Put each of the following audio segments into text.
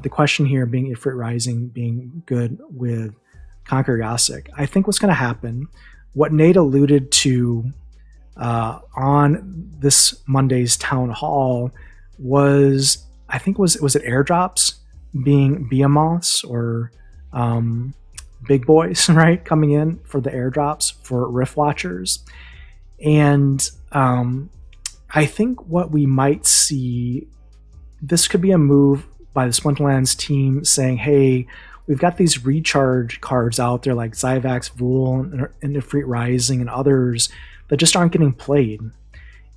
The question here being Ifrit Rising being good with Conquer Yasik. I think what's going to happen, what Nate alluded to on this Monday's town hall was, I think was it airdrops being Behemoths or big boys, right, coming in for the airdrops for Rift Watchers. And I think what we might see, this could be a move by the Splinterlands team saying, hey, we've got these recharge cards out there like Zyvax, Vul, and Ifrit Rising and others that just aren't getting played.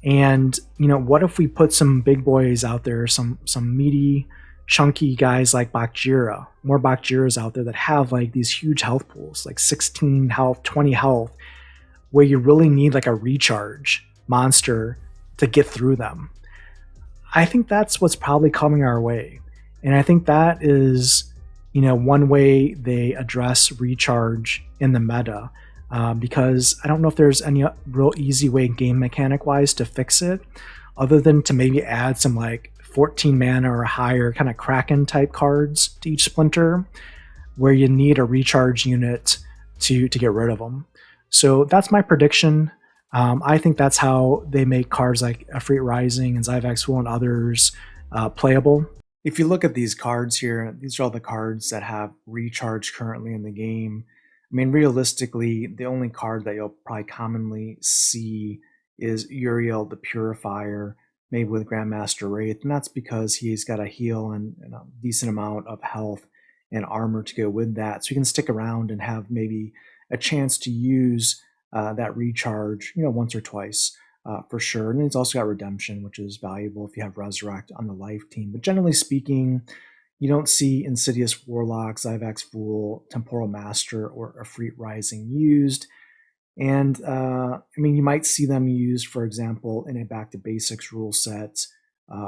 And, you know, what if we put some big boys out there, some meaty, chunky guys like Bakjira, more Bakjiras out there that have like these huge health pools, like 16 health, 20 health, where you really need like a recharge monster to get through them. I think that's what's probably coming our way. And I think that is, you know, one way they address recharge in the meta. Because I don't know if there's any real easy way game mechanic wise to fix it, other than to maybe add some like 14 mana or higher kind of Kraken type cards to each Splinter, where you need a recharge unit to get rid of them. So that's my prediction. I think that's how they make cards like Ifrit Rising and Zyvax Vul and others playable. If you look at these cards here, these are all the cards that have recharge currently in the game. I mean, realistically, the only card that you'll probably commonly see is Uriel the Purifier, maybe with Grandmaster Wraith, and that's because he's got a heal and a decent amount of health and armor to go with that. So you can stick around and have maybe a chance to use that recharge, you know, once or twice for sure. And it's also got Redemption, which is valuable if you have Resurrect on the life team. But generally speaking, you don't see Insidious Warlock, Zyvax Vul, Temporal Master, or Ifrit Rising used. And I mean, you might see them used, for example, in a Back to Basics rule set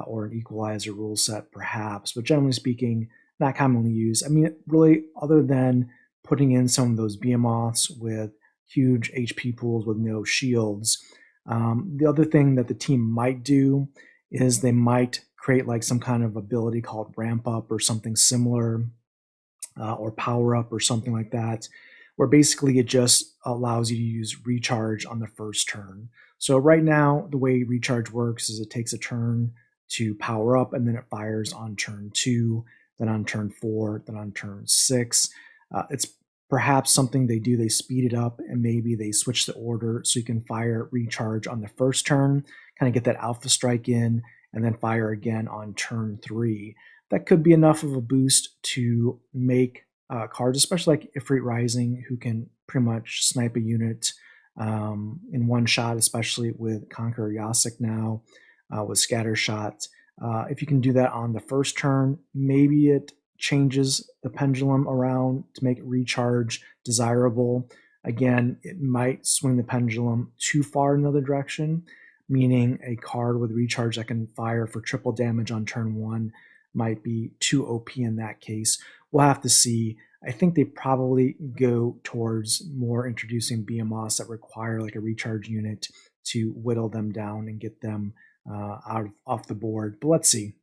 or an Equalizer rule set, perhaps. But generally speaking, not commonly used. I mean, really, other than putting in some of those Behemoths with huge HP pools with no shields. The other thing that the team might do is they might create like some kind of ability called Ramp Up or something similar, or Power Up or something like that, where basically it just allows you to use recharge on the first turn. So right now, the way recharge works is it takes a turn to power up, and then it fires on turn 2, then on turn 4, then on turn 6. It's perhaps something they do, they speed it up, and maybe they switch the order so you can fire recharge on the first turn, kind of get that alpha strike in, and then fire again on turn 3. That could be enough of a boost to make cards, especially like Ifrit Rising, who can pretty much snipe a unit in one shot, especially with Conquer Yasik now with Scatter Shot. If you can do that on the first turn, maybe it changes the pendulum around to make recharge desirable. Again, it might swing the pendulum too far in another direction, meaning a card with recharge that can fire for triple damage on turn 1 might be too OP in that case. We'll have to see. I think they probably go towards more introducing Behemoths that require like a recharge unit to whittle them down and get them off the board. But let's see.